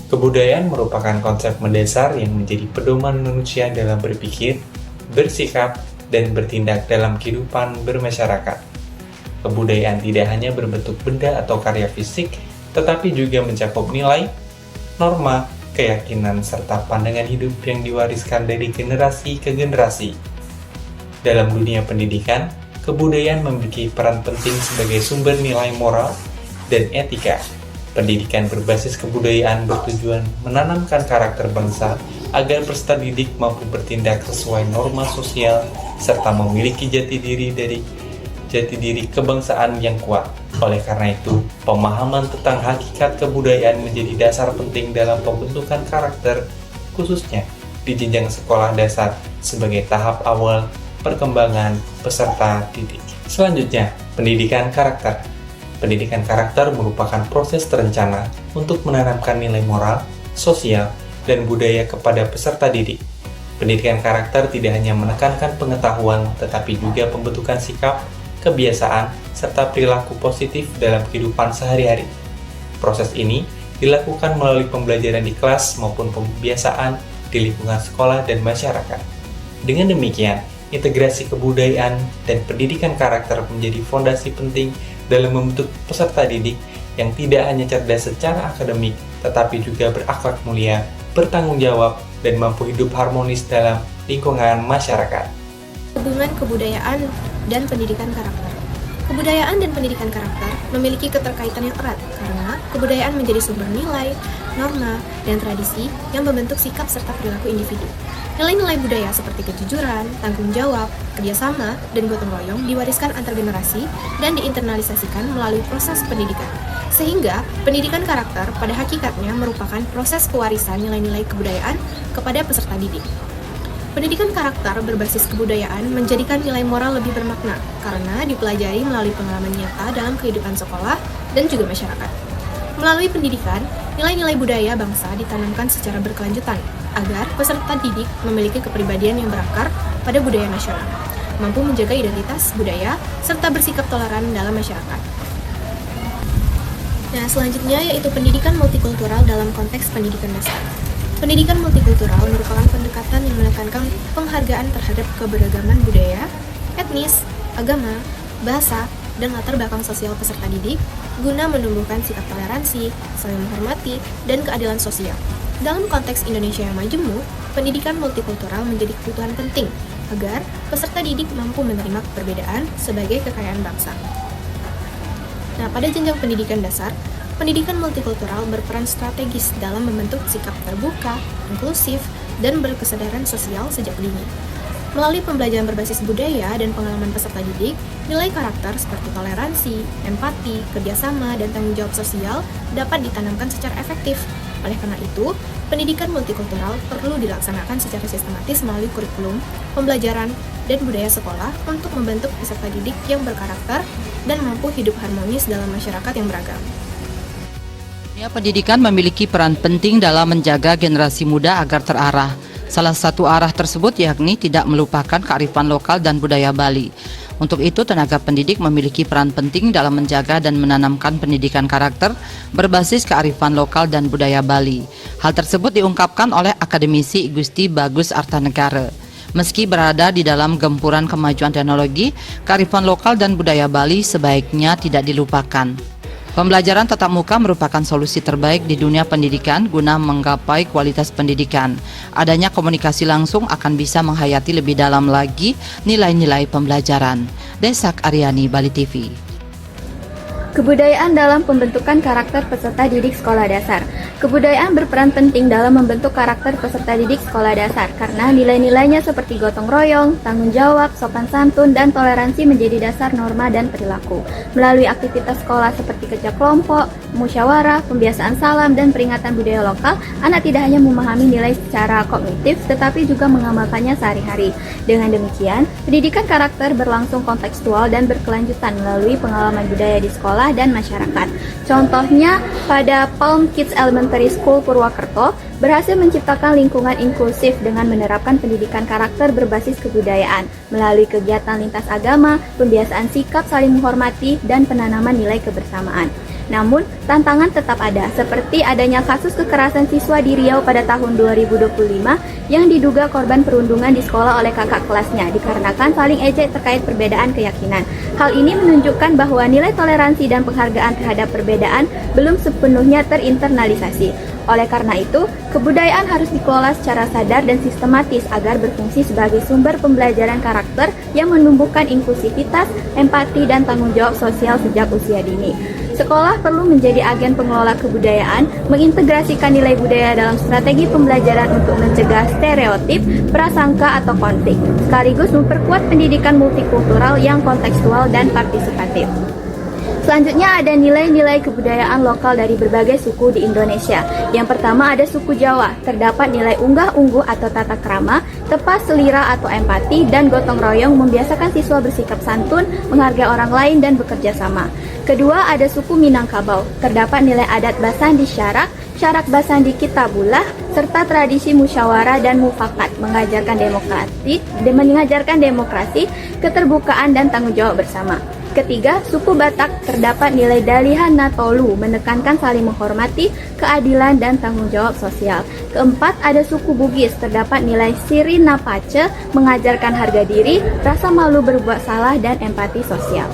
Kebudayaan merupakan konsep mendasar yang menjadi pedoman manusia dalam berpikir, bersikap, dan bertindak dalam kehidupan bermasyarakat. Kebudayaan tidak hanya berbentuk benda atau karya fisik, tetapi juga mencakup nilai, norma, keyakinan, serta pandangan hidup yang diwariskan dari generasi ke generasi. Dalam dunia pendidikan, kebudayaan memiliki peran penting sebagai sumber nilai moral dan etika. Pendidikan berbasis kebudayaan bertujuan menanamkan karakter bangsa agar peserta didik mampu bertindak sesuai norma sosial serta memiliki jati diri kebangsaan yang kuat. Oleh karena itu, pemahaman tentang hakikat kebudayaan menjadi dasar penting dalam pembentukan karakter, khususnya di jenjang sekolah dasar sebagai tahap awal perkembangan peserta didik. Selanjutnya, pendidikan karakter. Pendidikan karakter merupakan proses terencana untuk menanamkan nilai moral, sosial, dan budaya kepada peserta didik. Pendidikan karakter tidak hanya menekankan pengetahuan, tetapi juga pembentukan sikap, kebiasaan, serta perilaku positif dalam kehidupan sehari-hari. Proses ini dilakukan melalui pembelajaran di kelas maupun pembiasaan di lingkungan sekolah dan masyarakat. Dengan demikian, integrasi kebudayaan dan pendidikan karakter menjadi fondasi penting dalam membentuk peserta didik yang tidak hanya cerdas secara akademik, tetapi juga berakhlak mulia, bertanggung jawab, dan mampu hidup harmonis dalam lingkungan masyarakat. Hubungan kebudayaan dan pendidikan karakter. Kebudayaan dan pendidikan karakter memiliki keterkaitan yang erat karena kebudayaan menjadi sumber nilai, norma, dan tradisi yang membentuk sikap serta perilaku individu. Nilai-nilai budaya seperti kejujuran, tanggung jawab, kerjasama, dan gotong royong diwariskan antar generasi dan diinternalisasikan melalui proses pendidikan. Sehingga, pendidikan karakter pada hakikatnya merupakan proses pewarisan nilai-nilai kebudayaan kepada peserta didik. Pendidikan karakter berbasis kebudayaan menjadikan nilai moral lebih bermakna karena dipelajari melalui pengalaman nyata dalam kehidupan sekolah dan juga masyarakat. Melalui pendidikan, nilai-nilai budaya bangsa ditanamkan secara berkelanjutan agar peserta didik memiliki kepribadian yang berakar pada budaya nasional, mampu menjaga identitas budaya, serta bersikap toleran dalam masyarakat. Nah, selanjutnya yaitu pendidikan multikultural dalam konteks pendidikan dasar. Pendidikan multikultural merupakan pendekatan yang menekankan penghargaan terhadap keberagaman budaya, etnis, agama, bahasa, dan latar belakang sosial peserta didik guna menumbuhkan sikap toleransi, saling menghormati, dan keadilan sosial. Dalam konteks Indonesia yang majemuk, pendidikan multikultural menjadi kebutuhan penting agar peserta didik mampu menerima perbedaan sebagai kekayaan bangsa. Nah, pada jenjang pendidikan dasar, pendidikan multikultural berperan strategis dalam membentuk sikap terbuka, inklusif, dan berkesadaran sosial sejak dini. Melalui pembelajaran berbasis budaya dan pengalaman peserta didik, nilai karakter seperti toleransi, empati, kerjasama, dan tanggung jawab sosial dapat ditanamkan secara efektif. Oleh karena itu, pendidikan multikultural perlu dilaksanakan secara sistematis melalui kurikulum, pembelajaran, dan budaya sekolah untuk membentuk peserta didik yang berkarakter dan mampu hidup harmonis dalam masyarakat yang beragam. Dunia pendidikan memiliki peran penting dalam menjaga generasi muda agar terarah. Salah satu arah tersebut yakni tidak melupakan kearifan lokal dan budaya Bali. Untuk itu, tenaga pendidik memiliki peran penting dalam menjaga dan menanamkan pendidikan karakter berbasis kearifan lokal dan budaya Bali. Hal tersebut diungkapkan oleh akademisi Gusti Bagus Artanegara. Meski berada di dalam gempuran kemajuan teknologi, kearifan lokal dan budaya Bali sebaiknya tidak dilupakan. Pembelajaran tatap muka merupakan solusi terbaik di dunia pendidikan guna menggapai kualitas pendidikan. Adanya komunikasi langsung akan bisa menghayati lebih dalam lagi nilai-nilai pembelajaran. Desak Aryani, Bali TV. Kebudayaan dalam pembentukan karakter peserta didik sekolah dasar. Kebudayaan berperan penting dalam membentuk karakter peserta didik sekolah dasar karena nilai-nilainya seperti gotong royong, tanggung jawab, sopan santun, dan toleransi menjadi dasar norma dan perilaku. Melalui aktivitas sekolah seperti kerja kelompok, musyawarah, pembiasaan salam, dan peringatan budaya lokal, anak tidak hanya memahami nilai secara kognitif tetapi juga mengamalkannya sehari-hari. Dengan demikian, pendidikan karakter berlangsung kontekstual dan berkelanjutan melalui pengalaman budaya di sekolah dan masyarakat. Contohnya, pada Palm Kids Elementary School Purwakerto berhasil menciptakan lingkungan inklusif dengan menerapkan pendidikan karakter berbasis kebudayaan melalui kegiatan lintas agama, pembiasaan sikap saling menghormati, dan penanaman nilai kebersamaan. Namun, tantangan tetap ada, seperti adanya kasus kekerasan siswa di Riau pada tahun 2025 yang diduga korban perundungan di sekolah oleh kakak kelasnya dikarenakan saling ejek terkait perbedaan keyakinan. Hal ini menunjukkan bahwa nilai toleransi dan penghargaan terhadap perbedaan belum sepenuhnya terinternalisasi. Oleh karena itu, kebudayaan harus dikelola secara sadar dan sistematis agar berfungsi sebagai sumber pembelajaran karakter yang menumbuhkan inklusivitas, empati, dan tanggung jawab sosial sejak usia dini. Sekolah perlu menjadi agen pengelola kebudayaan, mengintegrasikan nilai budaya dalam strategi pembelajaran untuk mencegah stereotip, prasangka, atau konflik, sekaligus memperkuat pendidikan multikultural yang kontekstual dan partisipatif. Selanjutnya ada nilai-nilai kebudayaan lokal dari berbagai suku di Indonesia. Yang pertama ada suku Jawa, terdapat nilai unggah-ungguh atau tata krama, tepas selira atau empati, dan gotong royong membiasakan siswa bersikap santun, menghargai orang lain, dan bekerja sama. Kedua ada suku Minangkabau, terdapat nilai adat Basandi Syarak, Syarak Basandi Kitabullah, serta tradisi musyawarah dan mufakat, mengajarkan demokrasi, keterbukaan, dan tanggung jawab bersama. Ketiga, suku Batak terdapat nilai Dalihan Natolu, menekankan saling menghormati, keadilan, dan tanggung jawab sosial. Keempat, ada suku Bugis, terdapat nilai Siri Napace, mengajarkan harga diri, rasa malu berbuat salah, dan empati sosial.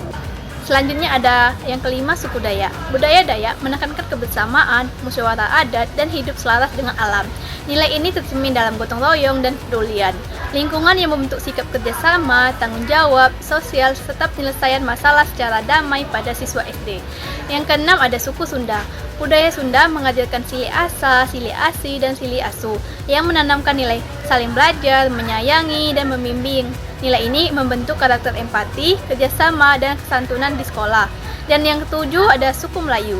Selanjutnya ada yang kelima, suku Dayak. Budaya Dayak menekankan kebersamaan, musyawarah adat, dan hidup selaras dengan alam. Nilai ini tercermin dalam gotong royong dan kepedulian. Lingkungan yang membentuk sikap kerjasama, tanggung jawab, sosial, serta penyelesaian masalah secara damai pada siswa SD. Yang keenam ada suku Sunda. Budaya Sunda mengajarkan sili asa, sili asi, dan sili asu yang menanamkan nilai saling belajar, menyayangi, dan membimbing. Nilai ini membentuk karakter empati, kerjasama, dan kesantunan di sekolah. Dan yang ketujuh ada suku Melayu.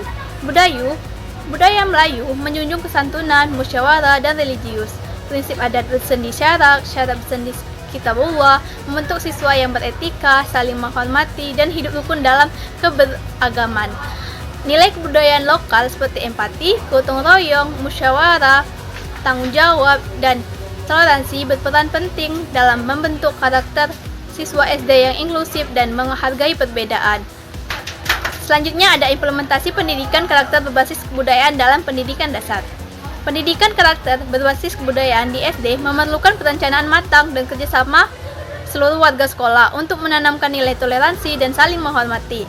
Budaya Melayu menjunjung kesantunan, musyawarah, dan religius. Prinsip adat bersendi syarak, syarat bersendi kitabullah, membentuk siswa yang beretika, saling menghormati, dan hidup rukun dalam keberagaman. Nilai kebudayaan lokal seperti empati, gotong royong, musyawarah, tanggung jawab, dan toleransi berperan penting dalam membentuk karakter siswa SD yang inklusif dan menghargai perbedaan. Selanjutnya ada implementasi pendidikan karakter berbasis kebudayaan dalam pendidikan dasar. Pendidikan karakter berbasis kebudayaan di SD memerlukan perencanaan matang dan kerjasama seluruh warga sekolah untuk menanamkan nilai toleransi dan saling menghormati.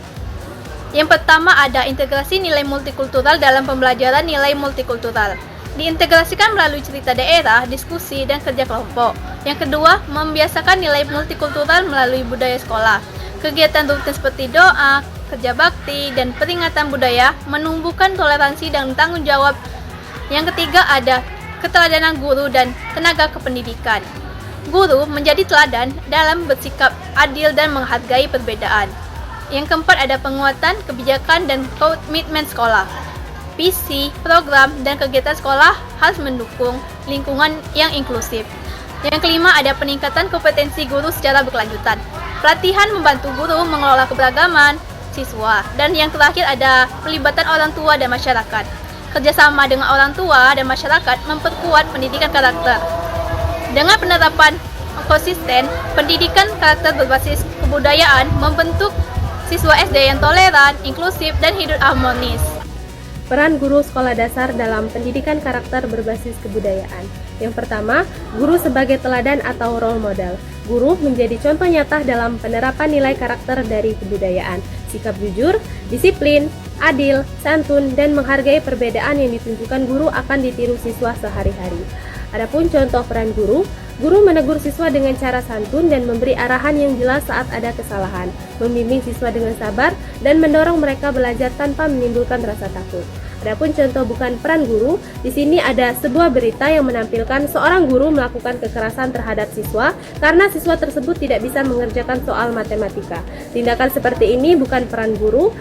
Yang pertama ada integrasi nilai multikultural dalam pembelajaran nilai multikultural. Diintegrasikan melalui cerita daerah, diskusi, dan kerja kelompok. Yang kedua, membiasakan nilai multikultural melalui budaya sekolah. Kegiatan rutin seperti doa, kerja bakti, dan peringatan budaya menumbuhkan toleransi dan tanggung jawab. Yang ketiga ada keteladanan guru dan tenaga kependidikan. Guru menjadi teladan dalam bersikap adil dan menghargai perbedaan. Yang keempat ada penguatan kebijakan dan komitmen sekolah. Visi, program, dan kegiatan sekolah harus mendukung lingkungan yang inklusif. Yang kelima ada peningkatan kompetensi guru secara berkelanjutan. Pelatihan membantu guru mengelola keberagaman siswa. Dan yang terakhir ada pelibatan orang tua dan masyarakat. Kerjasama dengan orang tua dan masyarakat memperkuat pendidikan karakter. Dengan penerapan konsisten, pendidikan karakter berbasis kebudayaan membentuk siswa SD yang toleran, inklusif, dan hidup harmonis. Peran guru sekolah dasar dalam pendidikan karakter berbasis kebudayaan. Yang pertama, guru sebagai teladan atau role model. Guru menjadi contoh nyata dalam penerapan nilai karakter dari kebudayaan. Sikap jujur, disiplin, adil, santun, dan menghargai perbedaan yang ditunjukkan guru akan ditiru siswa sehari-hari. Adapun contoh peran guru menegur siswa dengan cara santun dan memberi arahan yang jelas saat ada kesalahan, membimbing siswa dengan sabar, dan mendorong mereka belajar tanpa menimbulkan rasa takut. Adapun contoh bukan peran guru, di sini ada sebuah berita yang menampilkan seorang guru melakukan kekerasan terhadap siswa karena siswa tersebut tidak bisa mengerjakan soal matematika. Tindakan seperti ini bukan peran guru,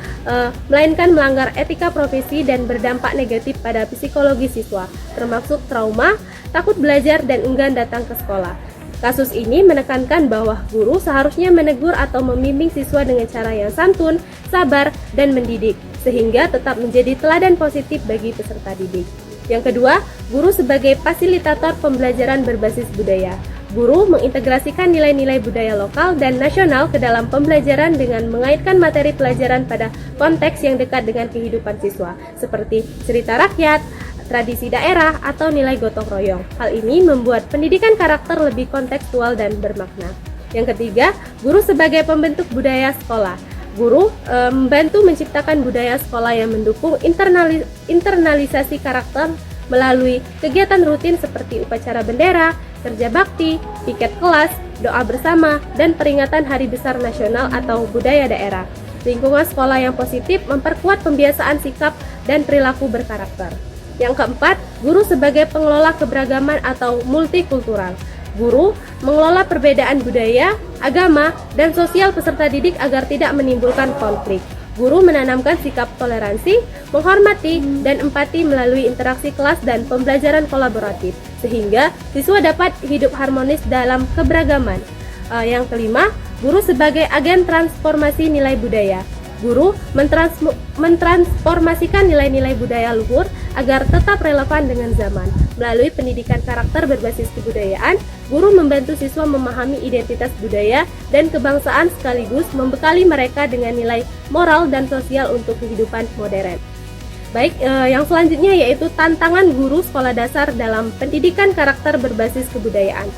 melainkan melanggar etika profesi dan berdampak negatif pada psikologi siswa, termasuk trauma, takut belajar, dan enggan datang ke sekolah. Kasus ini menekankan bahwa guru seharusnya menegur atau membimbing siswa dengan cara yang santun, sabar, dan mendidik, sehingga tetap menjadi teladan positif bagi peserta didik. Yang kedua, guru sebagai fasilitator pembelajaran berbasis budaya. Guru mengintegrasikan nilai-nilai budaya lokal dan nasional ke dalam pembelajaran dengan mengaitkan materi pelajaran pada konteks yang dekat dengan kehidupan siswa, seperti cerita rakyat, tradisi daerah, atau nilai gotong royong. Hal ini membuat pendidikan karakter lebih kontekstual dan bermakna. Yang ketiga, guru sebagai pembentuk budaya sekolah. Guru membantu menciptakan budaya sekolah yang mendukung internalisasi karakter melalui kegiatan rutin seperti upacara bendera, kerja bakti, piket kelas, doa bersama, dan peringatan Hari Besar Nasional atau budaya daerah. Lingkungan sekolah yang positif memperkuat pembiasaan sikap dan perilaku berkarakter. Yang keempat, guru sebagai pengelola keberagaman atau multikultural. Guru mengelola perbedaan budaya, agama, dan sosial peserta didik agar tidak menimbulkan konflik. Guru menanamkan sikap toleransi, menghormati, dan empati melalui interaksi kelas dan pembelajaran kolaboratif, sehingga siswa dapat hidup harmonis dalam keberagaman. Yang kelima, guru sebagai agen transformasi nilai budaya. Guru mentransformasikan nilai-nilai budaya luhur agar tetap relevan dengan zaman. Melalui pendidikan karakter berbasis kebudayaan, guru membantu siswa memahami identitas budaya dan kebangsaan sekaligus membekali mereka dengan nilai moral dan sosial untuk kehidupan modern. Baik, yang selanjutnya yaitu tantangan guru sekolah dasar dalam pendidikan karakter berbasis kebudayaan.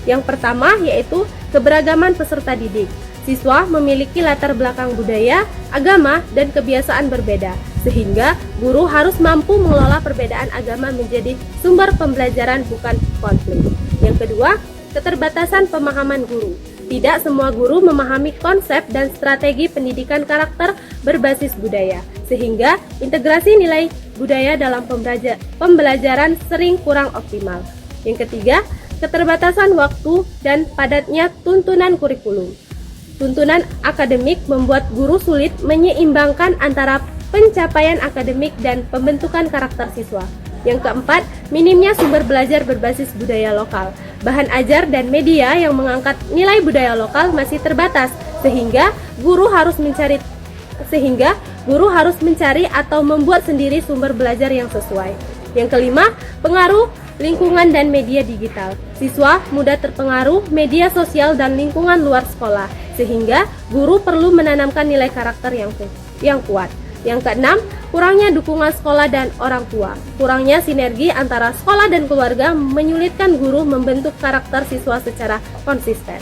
Yang pertama yaitu keberagaman peserta didik. Siswa memiliki latar belakang budaya, agama, dan kebiasaan berbeda, sehingga guru harus mampu mengelola perbedaan agama menjadi sumber pembelajaran bukan konflik. Yang kedua, keterbatasan pemahaman guru. Tidak semua guru memahami konsep dan strategi pendidikan karakter berbasis budaya, sehingga integrasi nilai budaya dalam pembelajaran sering kurang optimal. Yang ketiga, keterbatasan waktu dan padatnya tuntunan kurikulum. Tuntunan akademik membuat guru sulit menyeimbangkan antara pencapaian akademik dan pembentukan karakter siswa. Yang keempat, minimnya sumber belajar berbasis budaya lokal. Bahan ajar dan media yang mengangkat nilai budaya lokal masih terbatas, sehingga guru harus mencari atau membuat sendiri sumber belajar yang sesuai. Yang kelima, pengaruh lingkungan dan media digital. Siswa mudah terpengaruh media sosial dan lingkungan luar sekolah, sehingga guru perlu menanamkan nilai karakter yang kuat. Yang keenam, kurangnya dukungan sekolah dan orang tua. Kurangnya sinergi antara sekolah dan keluarga menyulitkan guru membentuk karakter siswa secara konsisten.